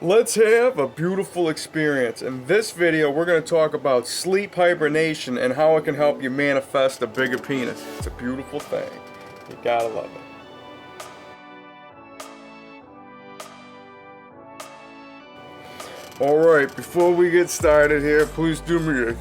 Let's have a beautiful experience. In this video, we're going to talk about sleep hibernation and how it can help you manifest a bigger penis. It's a beautiful thing. You gotta love it. Alright, before we get started here, please do me a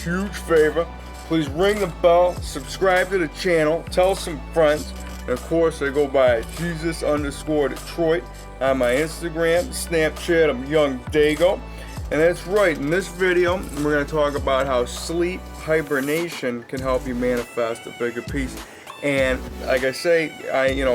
huge favor. Please ring the bell, subscribe to the channel, tell some friends, and of course I go by Jesus_Detroit on my Instagram, Snapchat, I'm YOUNGDAYGO. And that's right, in this video, we're going to talk about how sleep hibernation can help you manifest a bigger piece. And like I say,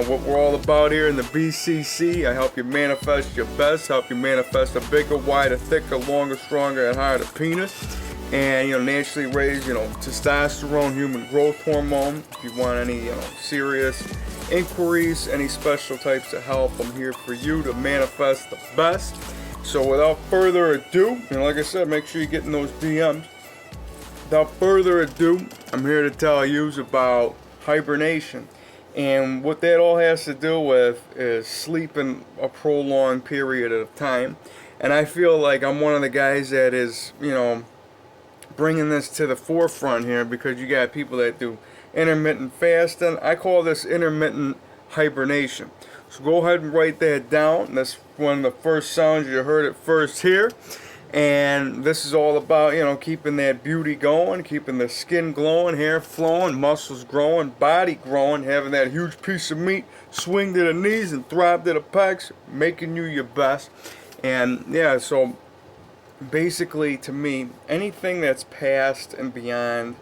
what we're all about here in the BCC, I help you manifest your best, help you manifest a bigger, wider, thicker, longer, stronger, and harder penis. And, naturally raise, testosterone, human growth hormone. If you want any, serious inquiries, any special types of help, I'm here for you to manifest the best. So without further ado, like I said, make sure you're getting those DMs. Without further ado, I'm here to tell you about hibernation. And what that all has to do with is sleeping a prolonged period of time. And I feel like I'm one of the guys that is, bringing this to the forefront here, because you got people that do intermittent fasting. I call this intermittent hibernation. So go ahead and write that down. That's one of the first sounds. You heard it first here. And this is all about, keeping that beauty going, keeping the skin glowing, hair flowing, muscles growing, body growing, having that huge piece of meat swing to the knees and throb to the pecs, making you your best. And yeah, so basically, to me, anything that's past and beyond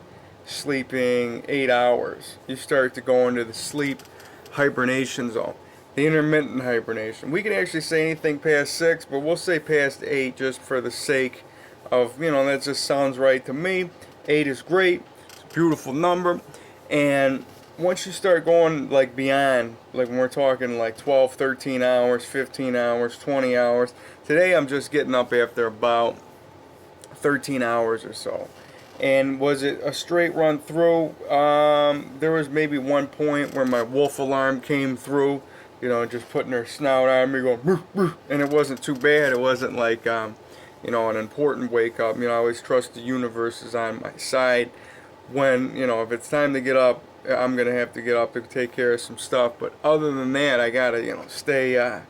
sleeping 8 hours, you start to go into the sleep hibernation zone, the intermittent hibernation. We can actually say anything past 6, but we'll say past 8 just for the sake of, that just sounds right to me. 8 is great. It's a beautiful number. And once you start going like beyond, like when we're talking like 12, 13 hours, 15 hours, 20 hours. Today I'm just getting up after about 13 hours or so. And was it a straight run through? There was maybe one point where my wolf alarm came through, just putting her snout on me going, "Roof, roof," and it wasn't too bad. It wasn't like, an important wake up. I always trust the universe is on my side. When, if it's time to get up, I'm going to have to get up to take care of some stuff. But other than that, I got to,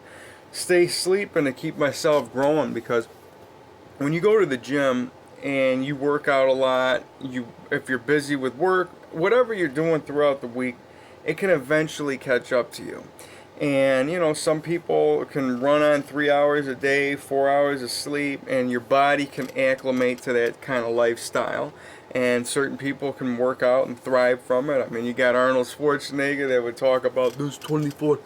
stay sleeping to keep myself growing, because when you go to the gym and you work out a lot, if you're busy with work, whatever you're doing throughout the week, it can eventually catch up to you. And, some people can run on 3 hours a day, 4 hours of sleep, and your body can acclimate to that kind of lifestyle. And certain people can work out and thrive from it. You got Arnold Schwarzenegger that would talk about there's 24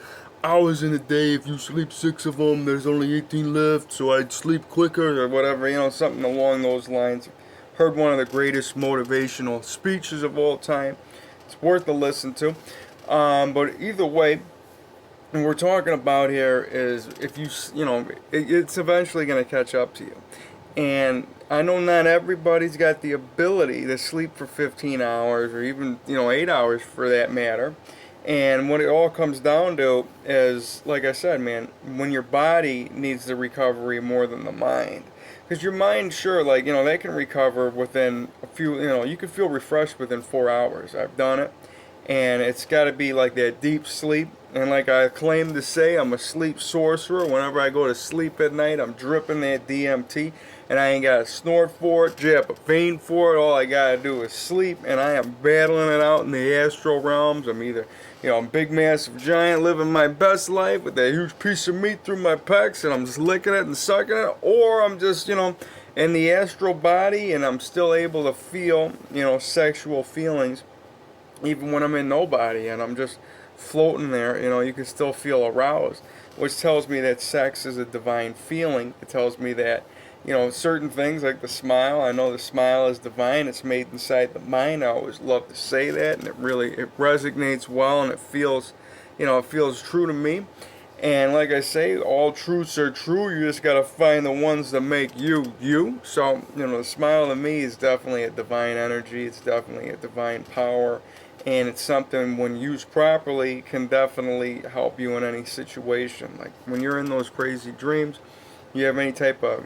hours in a day. If you sleep 6 of them, there's only 18 left, so I'd sleep quicker, or whatever, something along those lines. Heard one of the greatest motivational speeches of all time. It's worth a listen to. But either way, what we're talking about here is if it's eventually going to catch up to you. And I know not everybody's got the ability to sleep for 15 hours or even, 8 hours for that matter. And what it all comes down to is, like I said, man, when your body needs the recovery more than the mind. Because your mind, sure, that can recover within a few, you can feel refreshed within 4 hours. I've done it. And it's got to be like that deep sleep. And like I claim to say, I'm a sleep sorcerer. Whenever I go to sleep at night, I'm dripping that DMT. And I ain't got to snort for it, jab a vein for it. All I got to do is sleep. And I am battling it out in the astral realms. I'm either, I'm big, massive giant living my best life with that huge piece of meat through my pecs. And I'm just licking it and sucking it. Or I'm just, in the astral body. And I'm still able to feel, sexual feelings. Even when I'm in nobody and I'm just floating there, you can still feel aroused, which tells me that sex is a divine feeling. It tells me that, certain things like the smile, I know the smile is divine. It's made inside the mind. I always love to say that, and it resonates well, and it feels true to me. And like I say, all truths are true. You just got to find the ones that make you, you. So, the smile to me is definitely a divine energy. It's definitely a divine power. And it's something, when used properly, can definitely help you in any situation. Like when you're in those crazy dreams, you have any type of,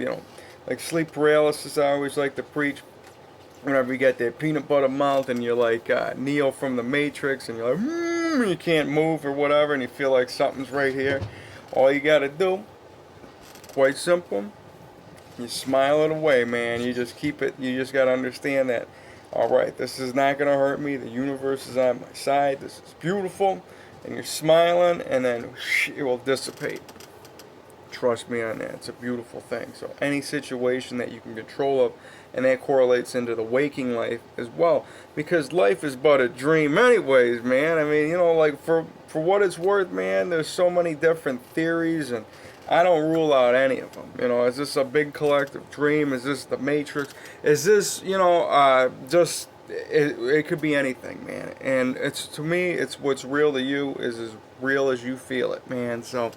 like sleep paralysis, I always like to preach. Whenever you get that peanut butter mouth and you're like Neo from the Matrix and you're like, you can't move or whatever, and you feel like something's right here. All you gotta do, quite simple, you smile it away, man. You just keep it, you just gotta understand that, alright, this is not gonna hurt me, the universe is on my side, this is beautiful, and you're smiling, and then it will dissipate. Trust me on that. It's a beautiful thing. So any situation that you can control of, and that correlates into the waking life as well, because life is but a dream anyways, man. I mean, like for what it's worth, man, there's so many different theories, and I don't rule out any of them. Is this a big collective dream? Is this the Matrix? Is this, just it could be anything, man. And it's, to me, it's what's real to you is as real as you feel it, man. So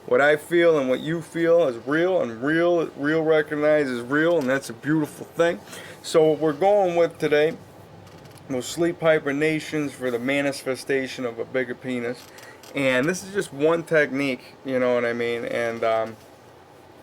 what I feel and what you feel is real, and real recognizes real, and that's a beautiful thing. So what we're going with today was sleep hibernations for the manifestation of a bigger penis. And this is just one technique, you know what I mean? And of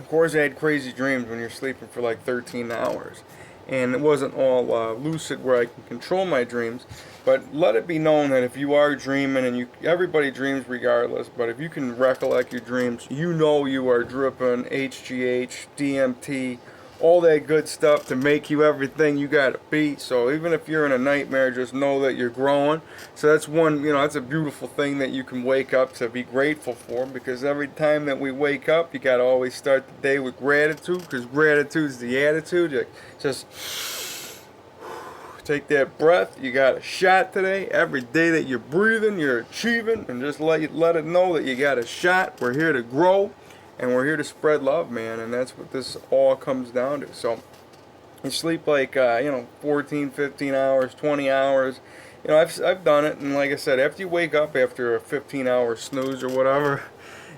course I had crazy dreams when you're sleeping for like 13 hours. And it wasn't all lucid where I can control my dreams, but let it be known that if you are dreaming, and everybody dreams regardless, but if you can recollect your dreams, you know you are dripping HGH, DMT, all that good stuff to make you everything you gotta be. So even if you're in a nightmare, just know that you're growing. So that's one, that's a beautiful thing that you can wake up to be grateful for, because every time that we wake up, you gotta always start the day with gratitude, because gratitude's the attitude. Just take that breath. You got a shot today. Every day that you're breathing, you're achieving, and just let it know that you got a shot. We're here to grow. And we're here to spread love, man, and that's what this all comes down to. So you sleep like 14, 15 hours, 20 hours. I've done it, and like I said, after you wake up after a 15-hour snooze or whatever,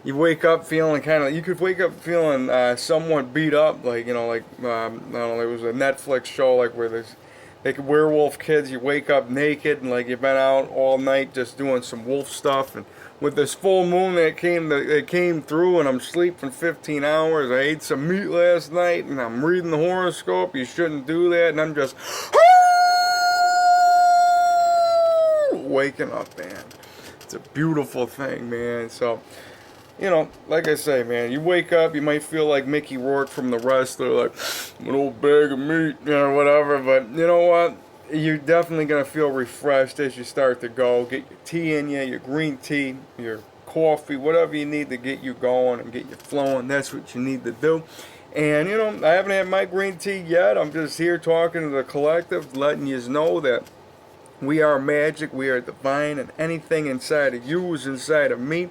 you wake up feeling you could wake up feeling somewhat beat up, like I don't know, there was a Netflix show like where there's like werewolf kids. You wake up naked and like you've been out all night just doing some wolf stuff, and with this full moon that came through, and I'm sleeping 15 hours. I ate some meat last night, and I'm reading the horoscope. You shouldn't do that, and I'm just waking up, man. It's a beautiful thing, man. So, like I say, man, you wake up, you might feel like Mickey Rourke from The Wrestler, like an old bag of meat, whatever. But you know what? You're definitely going to feel refreshed as you start to go. Get your tea in you, your green tea, your coffee, whatever you need to get you going and get you flowing. That's what you need to do. And, I haven't had my green tea yet. I'm just here talking to the collective, letting you know that we are magic, we are divine, and anything inside of you is inside of me.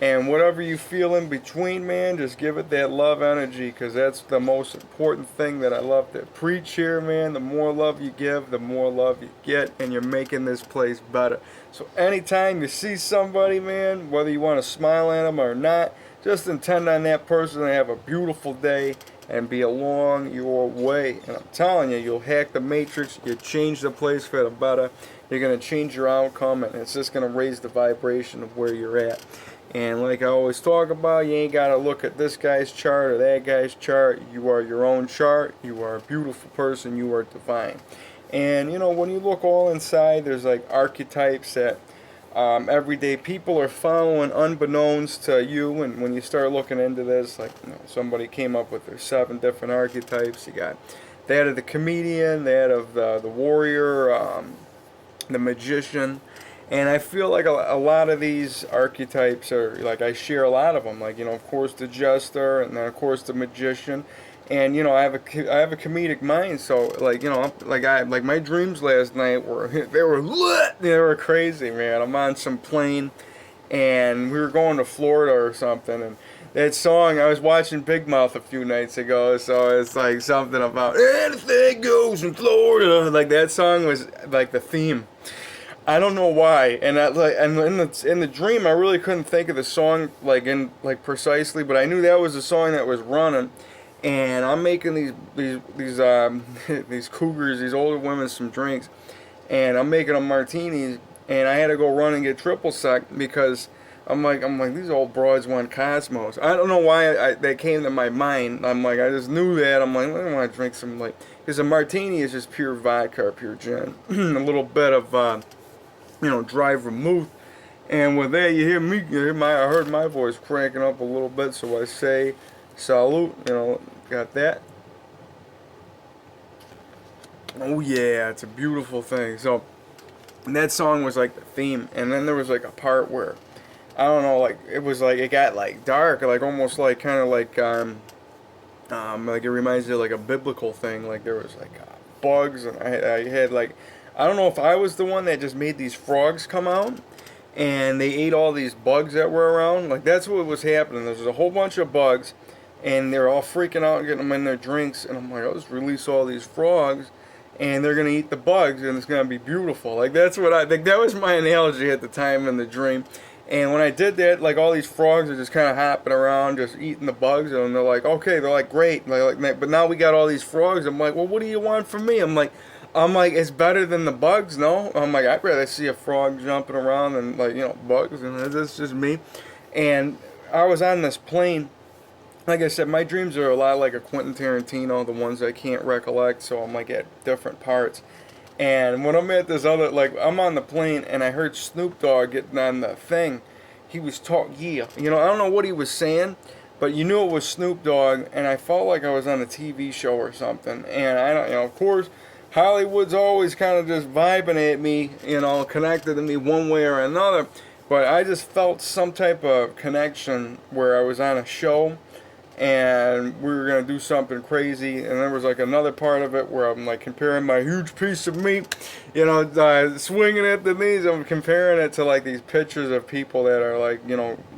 And whatever you feel in between, man, just give it that love energy, because that's the most important thing that I love to preach here, man. The more love you give, the more love you get, and you're making this place better. So anytime you see somebody, man, whether you want to smile at them or not, just intend on that person to have a beautiful day and be along your way. And I'm telling you, you'll hack the matrix, you'll change the place for the better, you're going to change your outcome, and it's just going to raise the vibration of where you're at. And like I always talk about, you ain't got to look at this guy's chart or that guy's chart. You are your own chart. You are a beautiful person. You are divine. And, when you look all inside, there's like archetypes that everyday people are following unbeknownst to you. And when you start looking into this, like somebody came up with their 7 different archetypes. You got that of the comedian, that of the warrior, the magician. And I feel like a lot of these archetypes are, like, I share a lot of them. Like, of course the jester, and then of course the magician. And, I have a comedic mind, so, like, like my dreams last night they were lit. They were crazy, man. I'm on some plane, and we were going to Florida or something, and that song, I was watching Big Mouth a few nights ago, so it's like something about anything goes in Florida. Like, that song was like the theme. I don't know why, and in the dream I really couldn't think of the song precisely, but I knew that was the song that was running. And I'm making these cougars, these older women, some drinks, and I'm making them martinis, and I had to go run and get triple sec because I'm like, these old broads want Cosmos. I don't know why that came to my mind. I'm like, I just knew that. I'm like, I want to drink some, like, because a martini is just pure vodka or pure gin. A little bit of, dry vermouth. And with that, you hear me, I heard my voice cranking up a little bit, so I say, salute, got that. Oh yeah, it's a beautiful thing. So, that song was like the theme, and then there was like a part where, I don't know, like, it was like, it got like dark, like almost like kind of like it reminds me of like a biblical thing, like there was like bugs, and I had like, I don't know if I was the one that just made these frogs come out, and they ate all these bugs that were around. Like, that's what was happening. There was a whole bunch of bugs, and they're all freaking out and getting them in their drinks, and I'm like, I'll just release all these frogs, and they're gonna eat the bugs, and it's gonna be beautiful. Like, that's what I think. That was my analogy at the time in the dream. And when I did that, like, all these frogs are just kind of hopping around, just eating the bugs, and they're like, okay, they're like, great, like, but now we got all these frogs. I'm like, well, what do you want from me? I'm like, it's better than the bugs, no? I'm like, I'd rather see a frog jumping around than, like, bugs, and that's just me. And I was on this plane. Like I said, my dreams are a lot like a Quentin Tarantino, the ones I can't recollect, so I'm like at different parts. And when I'm at this other, like, I'm on the plane and I heard Snoop Dogg getting on the thing. He was talking, I don't know what he was saying, but you knew it was Snoop Dogg, and I felt like I was on a TV show or something. And I don't, of course, Hollywood's always kind of just vibing at me, connected to me one way or another. But I just felt some type of connection where I was on a show, and we were going to do something crazy, and there was like another part of it where I'm like comparing my huge piece of meat, swinging at the knees. I'm comparing it to like these pictures of people that are like,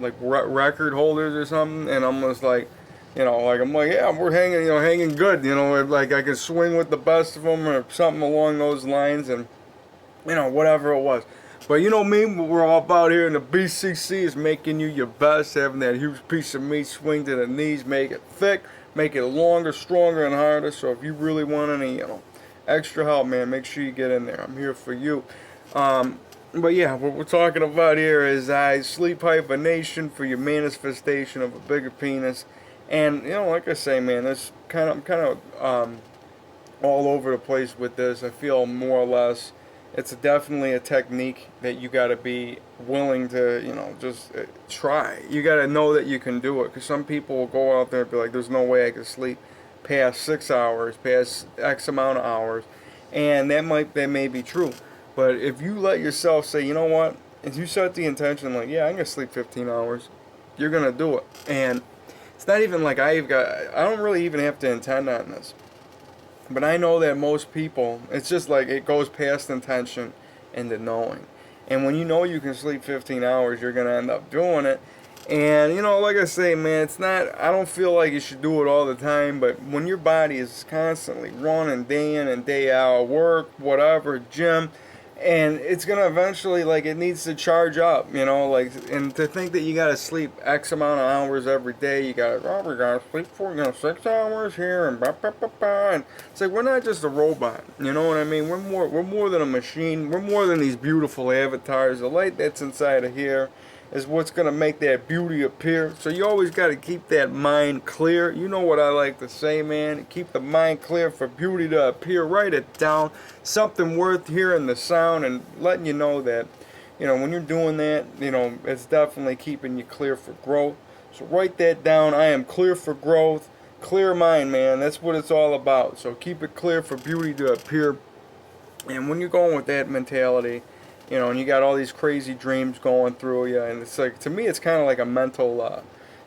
like record holders or something, and I'm just like, I'm like, yeah, we're hanging good, like I can swing with the best of them or something along those lines, and whatever it was. But me, what we're all about here in the BCC is making you your best, having that huge piece of meat, swing to the knees, make it thick, make it longer, stronger, and harder. So if you really want any, extra help, man, make sure you get in there. I'm here for you. But yeah, what we're talking about here is sleep hibernation for your manifestation of a bigger penis. And, like I say, man, I'm kind of all over the place with this. I feel more or less it's definitely a technique that you got to be willing to, just try. You got to know that you can do it, because some people will go out there and be like, there's no way I can sleep past 6 hours, past X amount of hours, and that may be true. But if you let yourself say, you know what, if you set the intention like, yeah, I'm going to sleep 15 hours, you're going to do it. And it's not even like I don't really even have to intend on this. But I know that most people, it's just like it goes past intention into knowing. And when you know you can sleep 15 hours, you're going to end up doing it. And, like I say, man, I don't feel like you should do it all the time. But when your body is constantly running day in and day out, work, whatever, gym, and it's going to eventually, like, it needs to charge up, and to think that you got to sleep X amount of hours every day, we got to sleep for, 6 hours here, and and it's like, we're not just a robot, you know what I mean? We're more than a machine. We're more than these beautiful avatars. The light that's inside of here is what's going to make that beauty appear. So you always got to keep that mind clear. You know what I like to say, man. Keep the mind clear for beauty to appear. Write it down. Something worth hearing the sound and letting you know that, when you're doing that, it's definitely keeping you clear for growth. So write that down. I am clear for growth. Clear mind, man. That's what it's all about. So keep it clear for beauty to appear. And when you're going with that mentality, and you got all these crazy dreams going through you, and it's like, to me, it's kind of like a mental,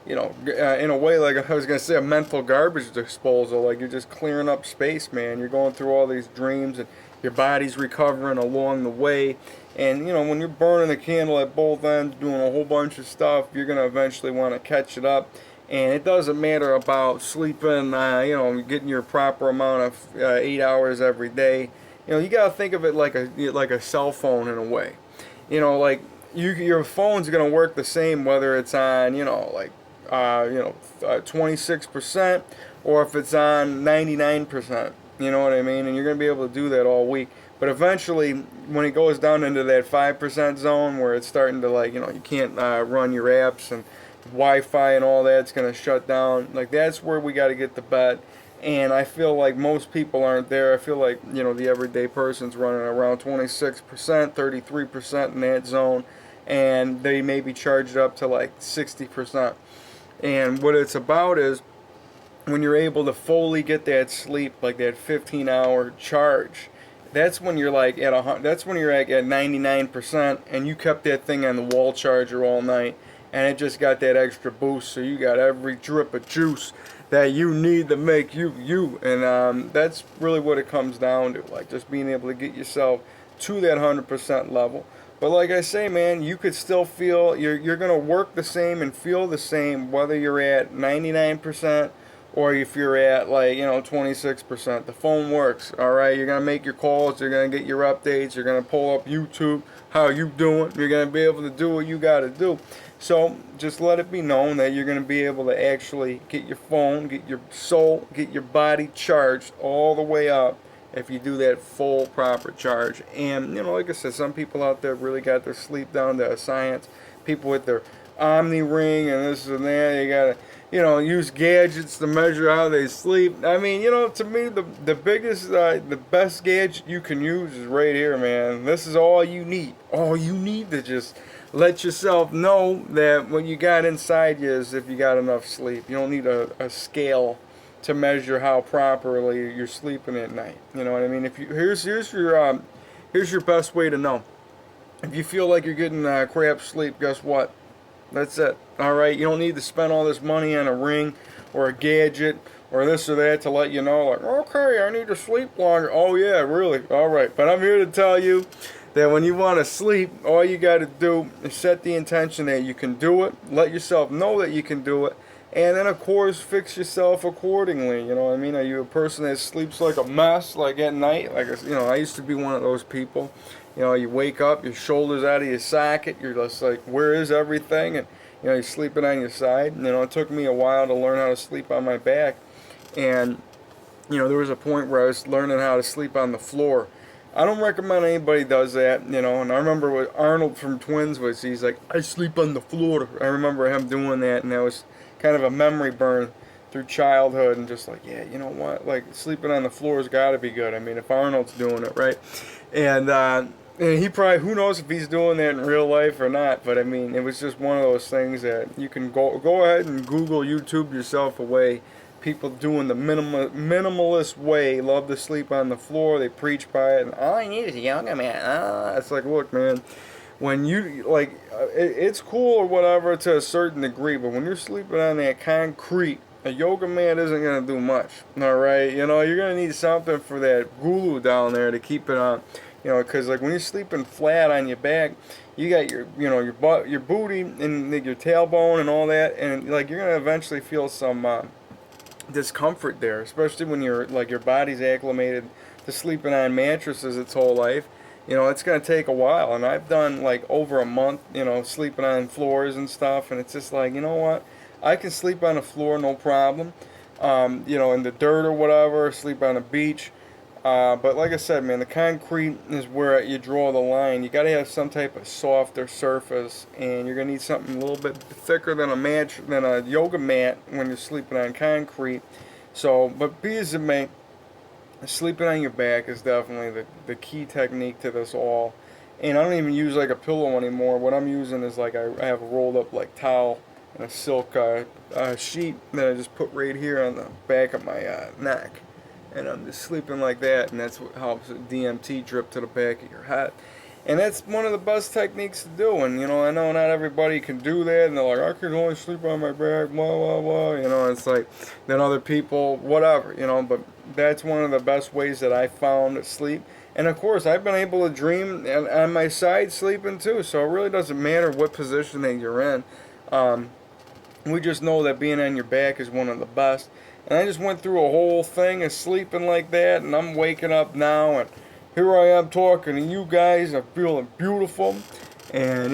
in a way, like I was going to say, a mental garbage disposal. Like, you're just clearing up space, man. You're going through all these dreams, and your body's recovering along the way. And, when you're burning the candle at both ends, doing a whole bunch of stuff, you're going to eventually want to catch it up. And it doesn't matter about sleeping, getting your proper amount of 8 hours every day. You got to think of it like a cell phone in a way. Like your phone's going to work the same whether it's on, 26% or if it's on 99%. You know what I mean? And you're going to be able to do that all week. But eventually, when it goes down into that 5% zone where it's starting to, like, you can't run your apps and Wi-Fi and all that's going to shut down. Like, that's where we got to get the bet. And I feel like most people aren't there. I feel like, the everyday person's running around 26%, 33% in that zone. And they may be charged up to like 60%. And what it's about is when you're able to fully get that sleep, like that 15-hour charge, that's when you're like that's when you're like at 99%, and you kept that thing on the wall charger all night, and it just got that extra boost. So you got every drip of juice that you need to make you you. And that's really what it comes down to, like just being able to get yourself to that 100% level. But like I say, man, you could still feel you're gonna work the same and feel the same whether you're at 99% or if you're at like 26%. The phone works. All right, you're gonna make your calls. You're gonna get your updates. You're gonna pull up YouTube. How you doing? You're gonna be able to do what you gotta do. So just let it be known that you're gonna be able to actually get your phone, get your soul, get your body charged all the way up if you do that full proper charge. And like I said, some people out there really got their sleep down to a science. People with their Omni ring and this and that, they gotta use gadgets to measure how they sleep. I mean, to me, the biggest, the best gadget you can use is right here, man. This is all you need. All you need to just let yourself know that what you got inside you is if you got enough sleep. You don't need a scale to measure how properly you're sleeping at night. You know what I mean? If you here's your best way to know. If you feel like you're getting crap sleep, guess what? That's it. All right, you don't need to spend all this money on a ring or a gadget or this or that to let you know, like, okay, I need to sleep longer. Oh yeah, really? All right. But I'm here to tell you that when you want to sleep, all you got to do is set the intention that you can do it. Let yourself know that you can do it. And then, of course, fix yourself accordingly. You know what I mean? Are you a person that sleeps like a mess, like at night? Like, I used to be one of those people. You wake up, your shoulders out of your socket. You're just like, where is everything? And, you're sleeping on your side. It took me a while to learn how to sleep on my back. And, there was a point where I was learning how to sleep on the floor. I don't recommend anybody does that, And I remember what Arnold from Twins was. He's like, I sleep on the floor. I remember him doing that, and that was kind of a memory burn through childhood, and just like, yeah, you know what, like sleeping on the floor has got to be good. I mean, if Arnold's doing it, right? And he probably, who knows if he's doing that in real life or not, but I mean, it was just one of those things that you can go ahead and Google, YouTube yourself away. People doing the minimalist way love to sleep on the floor. They preach by it, and all I need is a yoga mat. It's like, look, man, when you, like, it's cool or whatever to a certain degree, but when you're sleeping on that concrete, a yoga mat isn't going to do much, all right? You're going to need something for that glue down there to keep it on, because, like, when you're sleeping flat on your back, you got your, your butt, your booty, and your tailbone and all that, and, like, you're going to eventually feel some discomfort there, especially when you're, like, your body's acclimated to sleeping on mattresses its whole life. It's going to take a while, and I've done like over a month, sleeping on floors and stuff, and it's just like, you know what, I can sleep on the floor, no problem, in the dirt or whatever, sleep on the beach, but like I said, man, the concrete is where you draw the line. You got to have some type of softer surface, and you're going to need something a little bit thicker than a yoga mat when you're sleeping on concrete. So, but be as it may, sleeping on your back is definitely the key technique to this all. And I don't even use like a pillow anymore. What I'm using is like I have a rolled up like towel and a silk sheet that I just put right here on the back of my neck. And I'm just sleeping like that, and that's what helps DMT drip to the back of your head. And that's one of the best techniques to do. And, I know not everybody can do that, and they're like, I can only sleep on my back, blah, blah, blah. It's like, then other people, whatever, but that's one of the best ways that I found to sleep. And, of course, I've been able to dream on my side sleeping, too. So it really doesn't matter what position that you're in. We just know that being on your back is one of the best. And I just went through a whole thing of sleeping like that, and I'm waking up now, and here I am talking to you guys. I'm feeling beautiful, and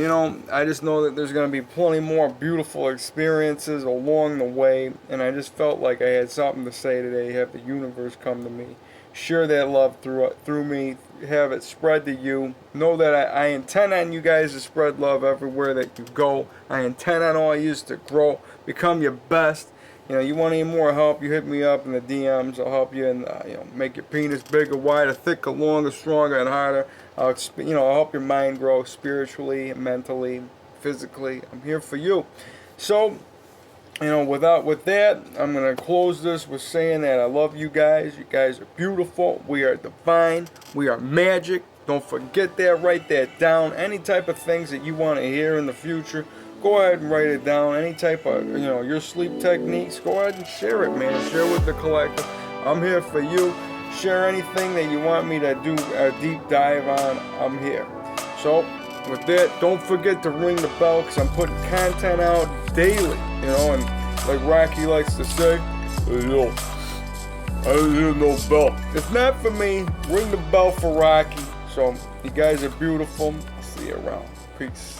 I just know that there's going to be plenty more beautiful experiences along the way, and I just felt like I had something to say today, have the universe come to me, share that love through me. Have it spread to you. Know that I intend on you guys to spread love everywhere that you go. I intend on all you to grow, become your best. You know, you want any more help, you hit me up in the DMs. I'll help you and make your penis bigger, wider, thicker, longer, stronger, and harder. I'll help your mind grow spiritually, mentally, physically. I'm here for you. So, with that, I'm going to close this with saying that I love you guys. You guys are beautiful. We are divine. We are magic. Don't forget that. Write that down. Any type of things that you want to hear in the future, go ahead and write it down. Any type of, your sleep techniques, go ahead and share it, man. Share with the collective. I'm here for you. Share anything that you want me to do a deep dive on. I'm here. So, with that, don't forget to ring the bell because I'm putting content out daily, and like Rocky likes to say, hey, yo, I didn't hear no bell. If not for me, ring the bell for Rocky. So, you guys are beautiful. I'll see you around. Peace.